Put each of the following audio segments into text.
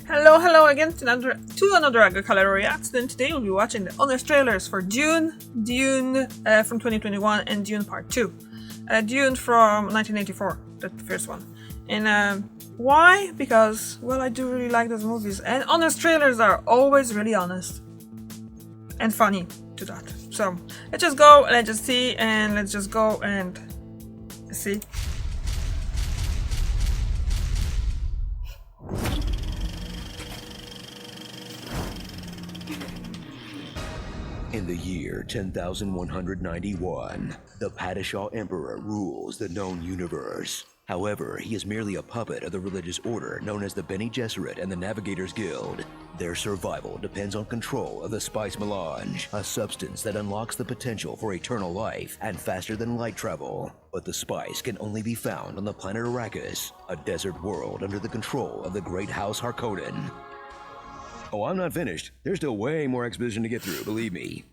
Hello again to another Agricolor Reacts. Then today we'll be watching the honest trailers for Dune from 2021 and Dune Part 2. Dune from 1984, that's the first one. And why? Because, well, I do really like those movies. And honest trailers are always really honest. And funny to that. So, let's just go, let's just see, and let's just go and see. In the year 10,191, the Padishah Emperor rules the known universe. However, he is merely a puppet of the religious order known as the Bene Gesserit and the Navigators Guild. Their survival depends on control of the spice melange, a substance that unlocks the potential for eternal life and faster than light travel. But the spice can only be found on the planet Arrakis, a desert world under the control of the Great House Harkonnen. Oh, I'm not finished. There's still way more exposition to get through, believe me.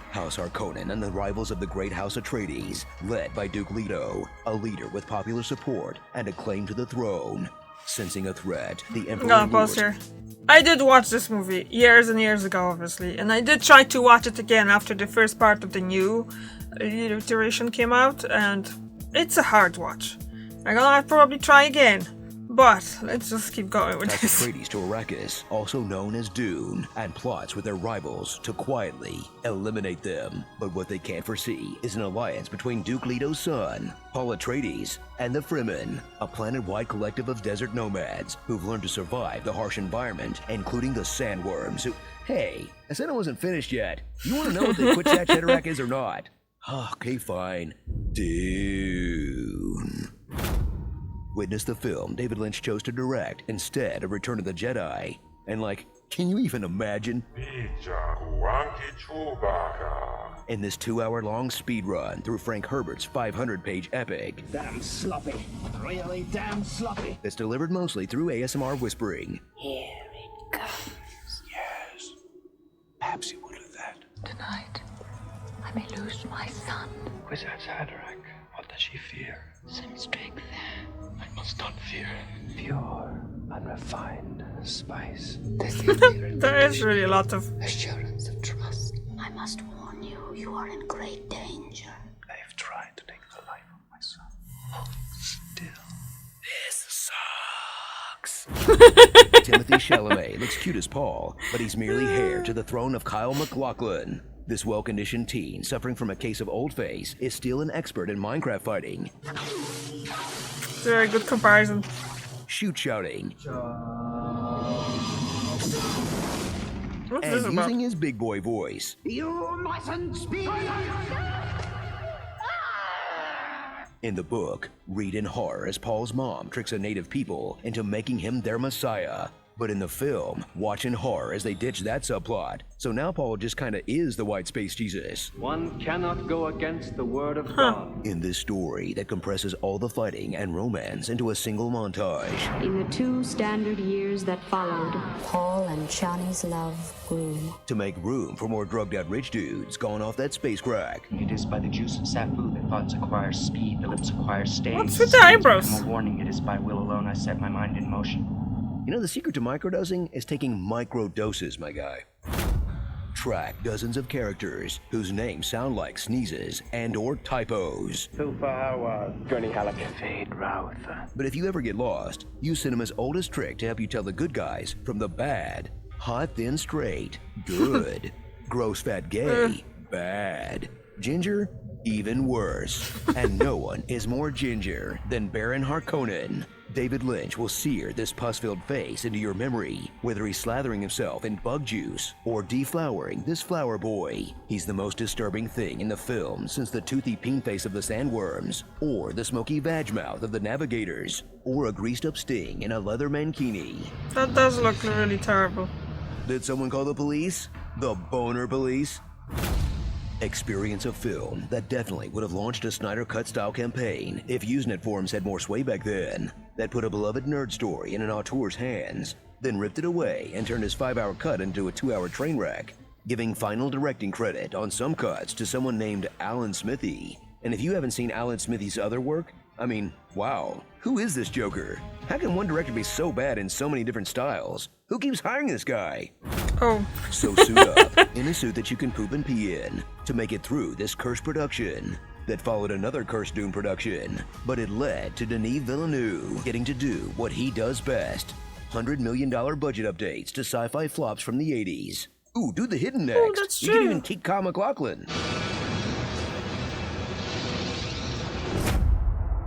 House Harkonnen and the rivals of the Great House Atreides, led by Duke Leto, a leader with popular support and a claim to the throne. Sensing a threat, the Emperor pause here. I did watch this movie years and years ago, obviously, and I did try to watch it again after the first part of the new iteration came out, and it's a hard watch. I'm gonna probably try again. But let's just keep going with this. Atreides to Arrakis, also known as Dune, and plots with their rivals to quietly eliminate them. But what they can't foresee is an alliance between Duke Leto's son, Paul Atreides, and the Fremen, a planet-wide collective of desert nomads who've learned to survive the harsh environment, including the sandworms who... Hey, I said I wasn't finished yet. You want to know what the Kwisatz Haderach is or not? Okay, fine. Dune. Witness the film David Lynch chose to direct instead of Return of the Jedi. And like, can you even imagine? In this 2-hour-long speed run through Frank Herbert's 500-page epic. Damn sloppy. Really damn sloppy. That's delivered mostly through ASMR whispering. Here it comes. Yes. Perhaps you will do that. Tonight, I may lose my son. Kwisatz Haderach, what does she fear? Some strength. I must not fear. Pure, unrefined spice. There is really a lot of assurance of trust. I must warn you, you are in great danger. I have tried to take the life of my son. Still. This sucks. Timothy Chalamet looks cute as Paul, but he's merely heir to the throne of Kyle MacLachlan. This well-conditioned teen suffering from a case of old face is still an expert in Minecraft fighting. very good comparison. Shoot shouting. What's and this about? using his big boy voice. You mustn't speak! In the book, read in horror as Paul's mom tricks a native people into making him their messiah. But in the film, watch in horror as they ditch that subplot. So now Paul just kinda is the white space Jesus. One cannot go against the word of God. In this story that compresses all the fighting and romance into a single montage. In the 2 standard years that followed, Paul and Shawnee's love grew. To make room for more drugged out rich dudes going off that space crack. It is by the juice of Safu that thoughts acquire speed, the lips acquire stays. What's with the eyebrows? I'm a warning, it is by will alone I set my mind in motion. You know, the secret to microdosing is taking micro doses, my guy. Track dozens of characters whose names sound like sneezes and or typos. Fade Routh. But if you ever get lost, use cinema's oldest trick to help you tell the good guys from the bad. Hot, thin, straight, good. Gross, fat, gay, bad. Ginger, even worse. And no one is more ginger than Baron Harkonnen. David Lynch will sear this pus-filled face into your memory, whether he's slathering himself in bug juice or deflowering this flower boy. He's the most disturbing thing in the film since the toothy peen face of the sandworms, or the smoky vag mouth of the navigators, or a greased-up sting in a leather mankini. That does look really terrible. Did someone call the police? The boner police? Experience a film that definitely would have launched a Snyder Cut-style campaign if Usenet forums had more sway back then, that put a beloved nerd story in an auteur's hands, then ripped it away and turned his 5-hour cut into a 2-hour train wreck, giving final directing credit on some cuts to someone named Alan Smithy. And if you haven't seen Alan Smithy's other work, I mean, wow. Who is this Joker? How can one director be so bad in so many different styles? Who keeps hiring this guy? Oh. So suit up in a suit that you can poop and pee in to make it through this cursed production that followed another cursed Dune production, but it led to Denis Villeneuve getting to do what he does best. $100 million budget updates to sci-fi flops from the 80s. Ooh, do the hidden next. Oh, that's you can true. even keep Kyle MacLachlan.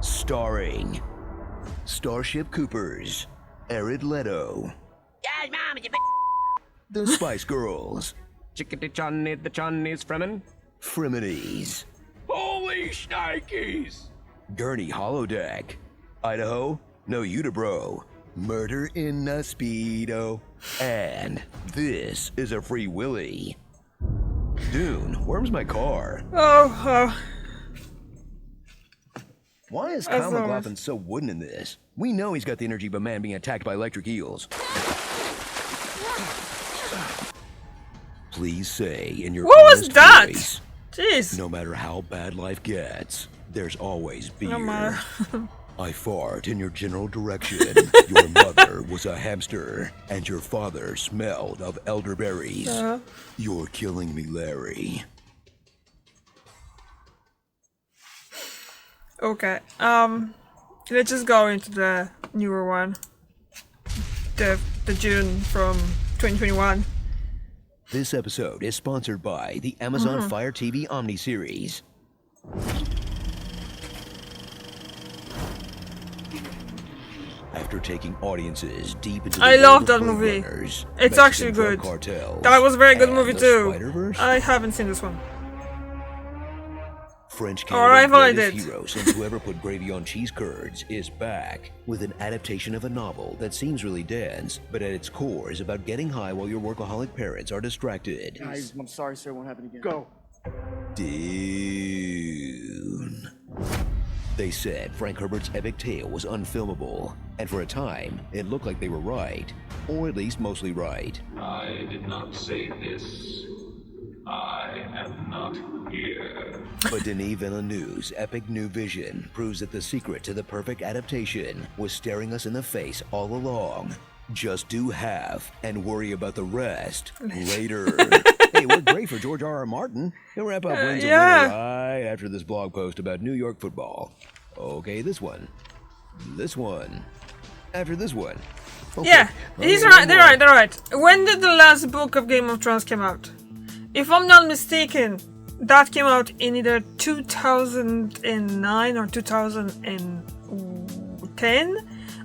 Starring Starship Coopers, Jared Leto, the Spice Girls, Chickadee Johnny, the Johnny's Fremen. Frememies, Holy shnikes! Gurney Holodeck, Idaho, no Udibro, Murder in a Speedo, and This is a Free Willy. Dune, where's my car? Oh. Why is As Kyle always. MacLachlan so wooden in this? We know he's got the energy of a man being attacked by electric eels. Please say in your What was honest that? voice, Jeez. no matter how bad life gets, there's always beer. No matter. I fart in your general direction. Your mother was a hamster, and your father smelled of elderberries. You're killing me, Larry. Okay. Let's just go into the newer one. The Dune from 2021. This episode is sponsored by the Amazon Fire TV Omni series. After taking audiences deep into the I world love of that Blade movie. Runners, It's Mexican actually drug good. cartels, That was a very good and movie the too. Spider-Verse, I haven't seen this one. French Alright, Canada's well, I greatest did. hero since whoever put gravy on cheese curds is back with an adaptation of a novel that seems really dense, but at its core is about getting high while your workaholic parents are distracted. I'm sorry, sir. It won't happen again. Go. Dune. They said Frank Herbert's epic tale was unfilmable, and for a time, it looked like they were right. Or at least mostly right. I did not say this. I am not here. But Denis Villeneuve's epic new vision proves that the secret to the perfect adaptation was staring us in the face all along. Just do half and worry about the rest later. Hey, we're great for George R.R. Martin. He'll wrap up Wins yeah. a Winner right after this blog post about New York football. Okay, this one. This one. After this one. Okay. Yeah, he's right. They're right. They're right. When did the last book of Game of Thrones come out? If I'm not mistaken, that came out in either 2009 or 2010.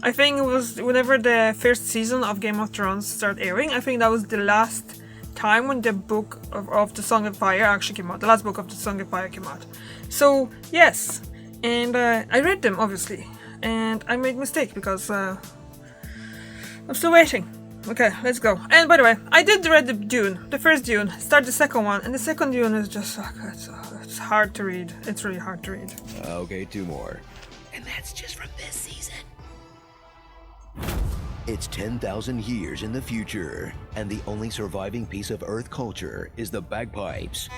I think it was whenever the first season of Game of Thrones started airing. I think that was the last time when the book of the Song of Fire actually came out. The last book of the Song of Fire came out. So, yes. And I read them, obviously. And I made a mistake because I'm still waiting. Okay, let's go. And by the way, I did read the Dune, the first Dune, start the second one, and the second Dune is just, it's hard to read. It's really hard to read. Okay, two more. And that's just from this season. It's 10,000 years in the future, and the only surviving piece of Earth culture is the bagpipes.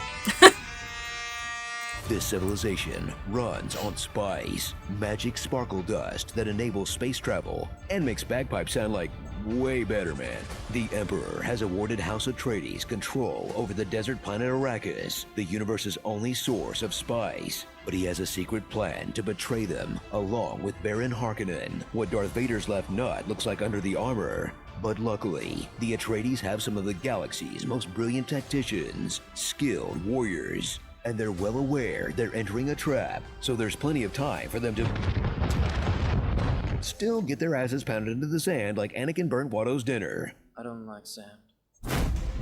This civilization runs on spice, magic sparkle dust that enables space travel and makes bagpipes sound like way better, man. The Emperor has awarded House Atreides control over the desert planet Arrakis, the universe's only source of spice. But he has a secret plan to betray them, along with Baron Harkonnen. What Darth Vader's left nut looks like under the armor. But luckily, the Atreides have some of the galaxy's most brilliant tacticians, skilled warriors, and they're well aware they're entering a trap, so there's plenty of time for them to still get their asses pounded into the sand like Anakin burnt Watto's dinner. I don't like sand.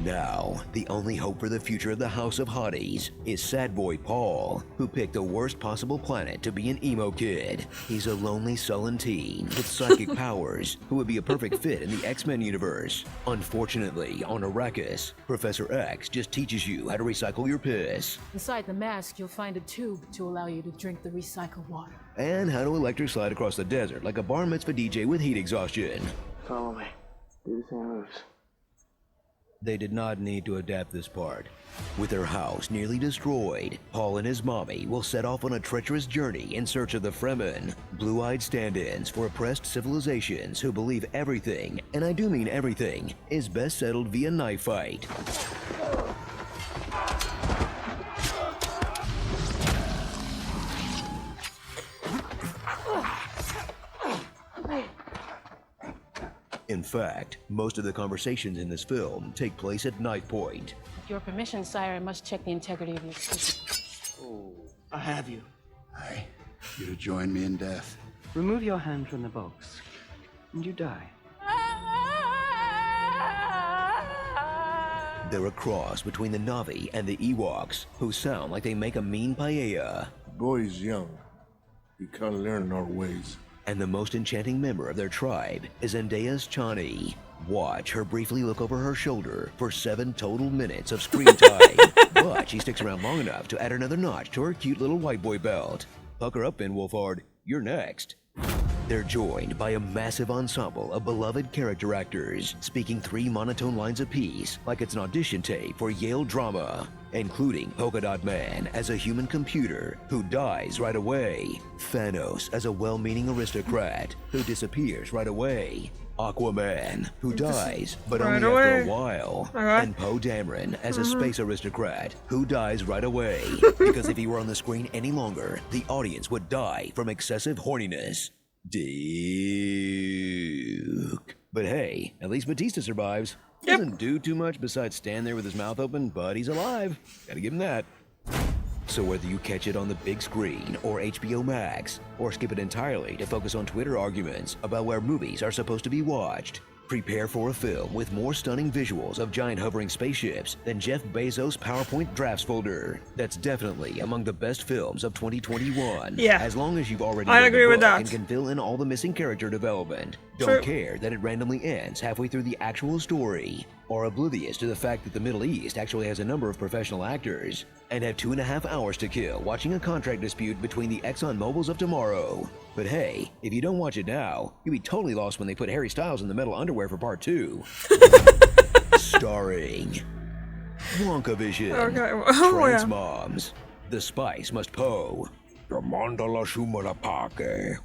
Now, the only hope for the future of the House of Hotties is sad boy Paul, who picked the worst possible planet to be an emo kid. He's a lonely, sullen teen with psychic powers who would be a perfect fit in the X-Men universe. Unfortunately, on Arrakis, Professor X just teaches you how to recycle your piss. Inside the mask, you'll find a tube to allow you to drink the recycled water. And how to electric slide across the desert like a bar mitzvah DJ with heat exhaustion. Follow me. Do the same moves. They did not need to adapt this part. With their house nearly destroyed, Paul and his mommy will set off on a treacherous journey in search of the Fremen, blue-eyed stand-ins for oppressed civilizations who believe everything, and I do mean everything, is best settled via knife fight. In fact, most of the conversations in this film take place at knife point. With your permission, sire, I must check the integrity of your system. Oh, I have you. Aye, you to join me in death. Remove your hand from the box, and you die. They're a cross between the Na'vi and the Ewoks, who sound like they make a mean paella. The boy's young. He can't learn our ways. And the most enchanting member of their tribe is Zendaya's Chani. Watch her briefly look over her shoulder for 7 total minutes of screen time. But she sticks around long enough to add another notch to her cute little white boy belt. Pucker up, Ben Wolfhard. You're next. They're joined by a massive ensemble of beloved character actors, speaking 3 monotone lines apiece like it's an audition tape for Yale drama, including Polka Dot Man as a human computer who dies right away, Thanos as a well-meaning aristocrat who disappears right away, Aquaman, who dies, but only after a while, and Poe Dameron as a space aristocrat who dies right away, because if he were on the screen any longer, the audience would die from excessive horniness. Duke. But hey, at least Batista survives. Doesn't do too much besides stand there with his mouth open, but he's alive. Gotta give him that. So whether you catch it on the big screen or HBO Max, or skip it entirely to focus on Twitter arguments about where movies are supposed to be watched, prepare for a film with more stunning visuals of giant hovering spaceships than Jeff Bezos' PowerPoint drafts folder. That's definitely among the best films of 2021. Yeah. As long as you've already I read agree the with book that. and can fill in all the missing character development. True. Don't care that it randomly ends halfway through the actual story, or oblivious to the fact that the Middle East actually has a number of professional actors, and have 2.5 hours to kill watching a contract dispute between the Exxon Mobils of tomorrow. But hey, if you don't watch it now, you'll be totally lost when they put Harry Styles in the metal underwear for part 2. Starring WonkaVision, Trans Moms, The Spice Must Poe, The Mandala Shumalapake,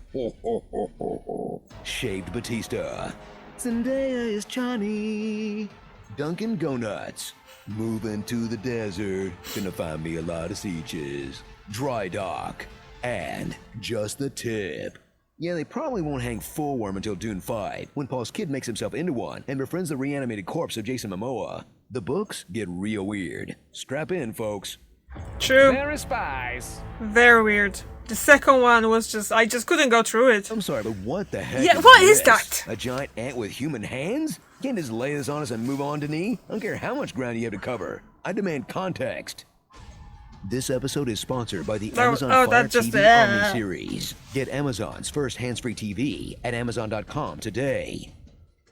Shaved Batista, Zendaya is Chani, Dunkin' Go Nuts, Moving to the Desert, Gonna find me a lot of Seaches, Dry Dock, and Just the Tip. Yeah, they probably won't hang full worm until Dune 5, when Paul's kid makes himself into one and befriends the reanimated corpse of Jason Momoa. The books get real weird. Strap in, folks. True. Very spies. Very weird. The second one was just, I just couldn't go through it. I'm sorry, but what the heck Yeah, is what is this? that? A giant ant with human hands? Can't just lay this on us and move on, Denis? I don't care how much ground you have to cover. I demand context. This episode is sponsored by the Amazon Fire TV Omni series. Get Amazon's first hands-free TV at Amazon.com today.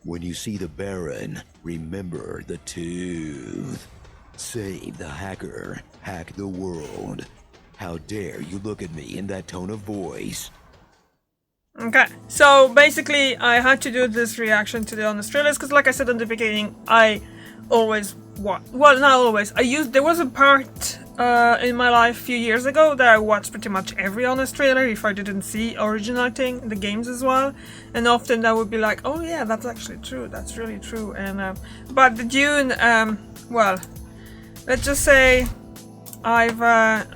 When you see the Baron, remember the tooth. Save the hacker, hack the world. How dare you look at me in that tone of voice? Okay, so basically I had to do this reaction to the honest trailers because, like I said in the beginning, I always watch. Well, not always. There was a part in my life a few years ago that I watched pretty much every honest trailer if I didn't see original thing, the games as well, and often that would be like, oh yeah, that's actually true. That's really true. And but the Dune, well, let's just say I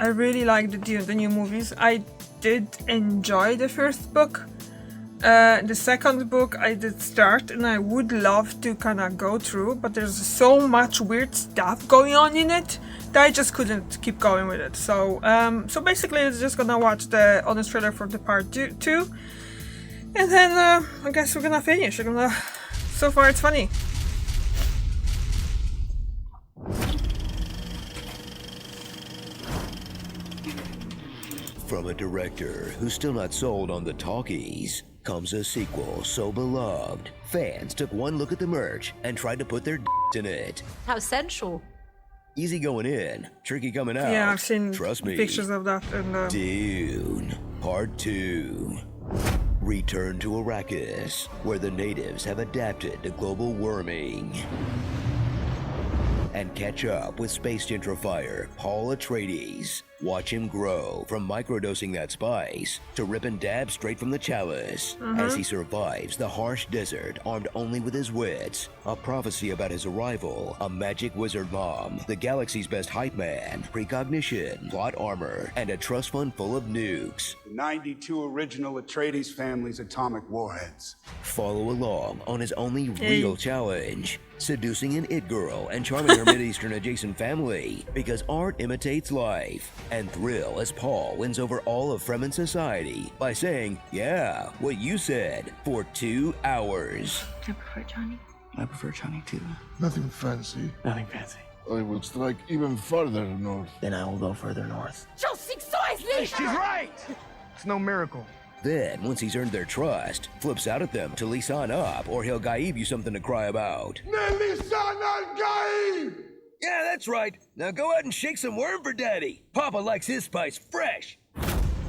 really like the Dune, the new movies. I did enjoy the first book. The second book I did start and I would love to kind of go through, but there's so much weird stuff going on in it that I just couldn't keep going with it. So so basically it's just gonna watch the honest trailer for the part 2 and then I guess we're gonna finish. So far it's funny. From a director who's still not sold on the talkies comes a sequel so beloved, fans took one look at the merch and tried to put their in it. How sensual. Easy going in, tricky coming out. Yeah, I've seen Trust me. pictures of that. And Dune, Part 2. Return to Arrakis, where the natives have adapted to global warming. and catch up with space gentrifier Paul Atreides. Watch him grow from microdosing that spice to ripping dabs straight from the chalice as he survives the harsh desert armed only with his wits. A prophecy about his arrival, a magic wizard mom, the galaxy's best hype man, precognition, plot armor, and a trust fund full of nukes. 92 original Atreides family's atomic warheads. Follow along on his only real challenge, seducing an it girl and charming her Mideastern adjacent family because art imitates life. And thrill as Paul wins over all of Fremen society by saying, yeah, what you said, for 2 hours. I prefer Johnny. I prefer Johnny too. Nothing fancy. Nothing fancy. I will strike even farther north. Then I will go further north. She's right! It's no miracle. Then, once he's earned their trust, flips out at them to lisan up or he'll gaib you something to cry about. Yeah, that's right. Now go out and shake some worm for Daddy. Papa likes his spice fresh.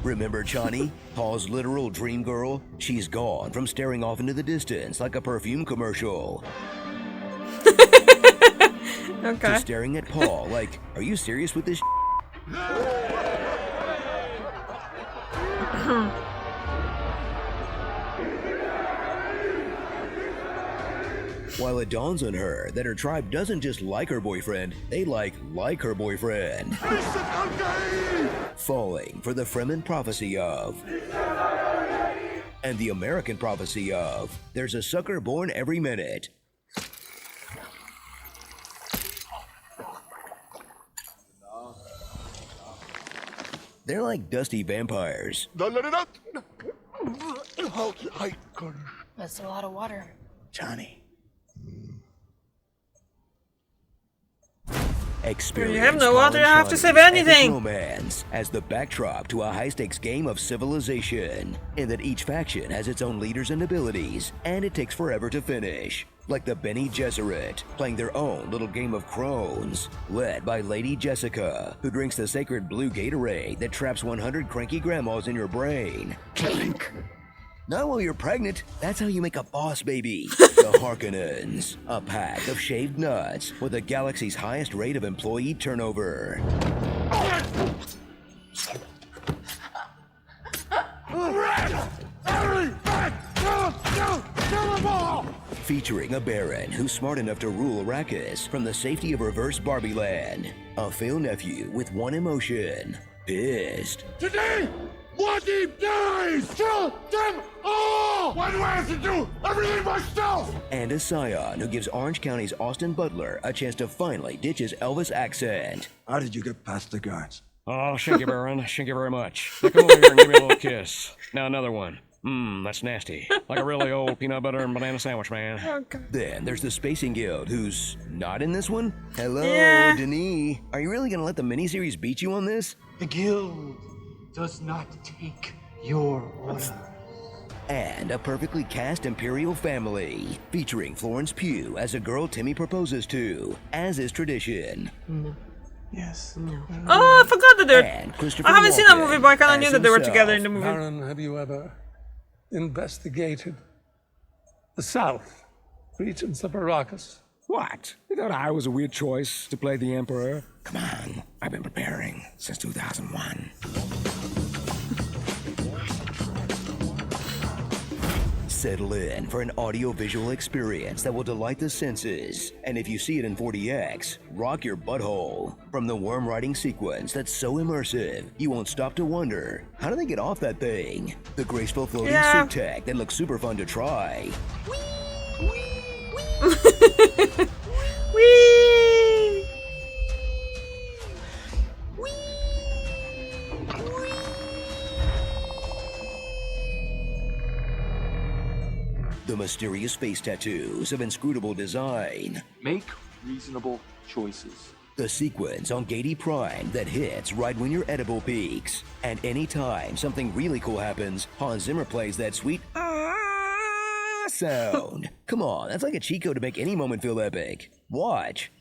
Remember Chani, Paul's literal dream girl? She's gone from staring off into the distance like a perfume commercial to staring at Paul like, are you serious with this? While it dawns on her that her tribe doesn't just like her boyfriend, they like her boyfriend. Falling for the Fremen prophecy of, and the American prophecy of, there's a sucker born every minute. They're like dusty vampires. That's a lot of water. Johnny. Experience you have no water, you have to Chani's save anything. romance as the backdrop to a high-stakes game of civilization, in that each faction has its own leaders and abilities, and it takes forever to finish. Like the Bene Gesserit, playing their own little game of crones, led by Lady Jessica, who drinks the sacred blue Gatorade that traps 100 cranky grandmas in your brain. Clink. Not while you're pregnant. That's how you make a boss baby. The Harkonnens, a pack of shaved nuts with the galaxy's highest rate of employee turnover. Featuring a Baron who's smart enough to rule Arrakis from the safety of reverse Barbie land. A fail nephew with one emotion: pissed. Today, Muad'Dib dies! Kill them all! Why do I have to do everything myself? And a scion who gives Orange County's Austin Butler a chance to finally ditch his Elvis accent. How did you get past the guards? Oh, thank you, Baron. Thank you very much. Now come over here and give me a little kiss. Now another one. That's nasty. Like a really old peanut butter and banana sandwich, man. Okay. Then there's the Spacing Guild, who's not in this one. Hello, Yeah. Denis. Are you really gonna let the miniseries beat you on this? The guild does not take your orders. And a perfectly cast Imperial family, featuring Florence Pugh as a girl Timmy proposes to, as is tradition. No. Yes. No. Oh, I forgot that they're. And Christopher I haven't seen that Walken movie, but I kind of as knew that they were himself. together in the movie. Baron, have you ever investigated the South regions of Arrakis? What? You thought I was a weird choice to play the Emperor? Come on. I've been preparing since 2001. Settle in for an audio-visual experience that will delight the senses. And if you see it in 40X, rock your butthole. From the worm riding sequence that's so immersive, you won't stop to wonder, how do they get off that thing? The graceful floating suit tech that looks super fun to try. Whee! The mysterious face tattoos of inscrutable design. Make reasonable choices. The sequence on Gady Prime that hits right when your edible peaks. And anytime something really cool happens, Hans Zimmer plays that sweet sound. Come on, that's like a cheat code to make any moment feel epic. Watch.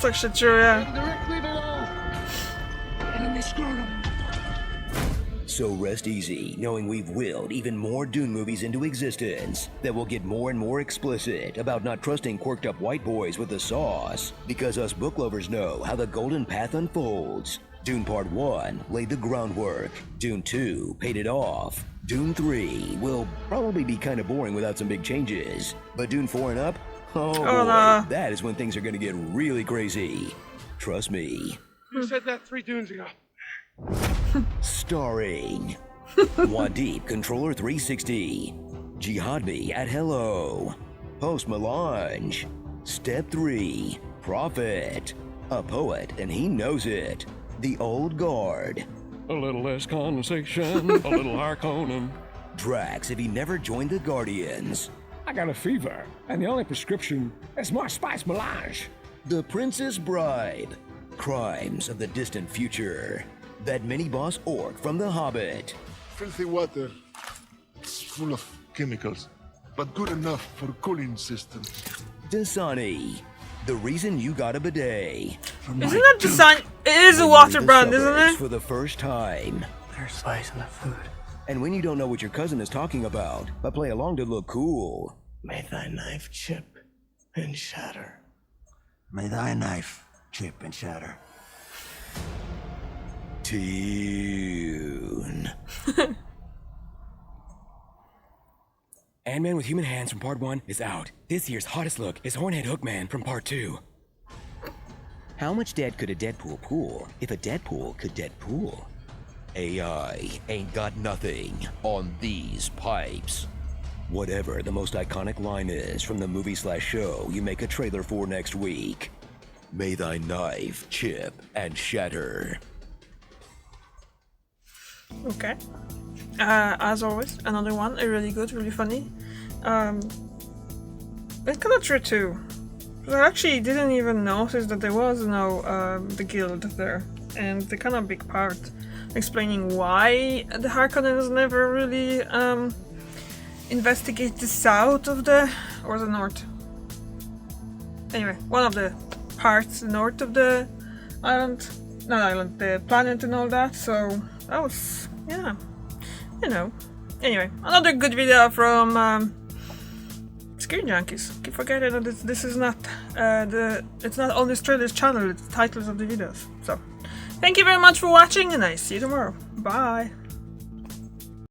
That's actually true, yeah. Directly below. Enemy scrotum. So rest easy, knowing we've willed even more Dune movies into existence that will get more and more explicit about not trusting quirked up white boys with the sauce, because us book lovers know how the golden path unfolds. Dune Part 1 laid the groundwork. Dune 2 paid it off. Dune 3 will probably be kind of boring without some big changes. But Dune 4 and up? Oh boy, no. that is when things are gonna get really crazy. Trust me. Who said that 3 dunes ago? Starring Wadip Controller 360, Jihadbi at Hello, Post Melange, Step 3, Prophet, a poet and he knows it, The Old Guard, A little less condensation, a little Harkonnen. Drax if he never joined the Guardians, I got a fever, and the only prescription is more spice melange. The Princess Bride, Crimes of the Distant Future, that mini-boss orc from The Hobbit, Filthy water. It's full of chemicals, but good enough for cooling system. Dasani, the reason you got a bidet. Isn't that Dasani? It is a water brand, isn't it? For the first time. There's spice in the food. And when you don't know what your cousin is talking about, but play along to look cool. May thy knife chip and shatter. May thy knife chip and shatter. Dune. Ant-Man with human hands from Part 1 is out. This year's hottest look is Hornhead Hookman from Part 2. How much dead could a Deadpool pool if a Deadpool could Deadpool? AI ain't got nothing on these pipes. Whatever the most iconic line is from the movie/show you make a trailer for next week. May thy knife chip and shatter. Okay. As always, another one, really good, really funny. It's kind of true too. I actually didn't even notice that there was the guild there, and the kind of big part explaining why the Harkonnens never really investigate the south of the or the north. Anyway, one of the parts north of the island, not island, the planet and all that. So that was, yeah, you know. Anyway, another good video from Screen Junkies. Keep forgetting that this is not it's not on Australia's channel. It's the titles of the videos. So, thank you very much for watching, and I see you tomorrow. Bye.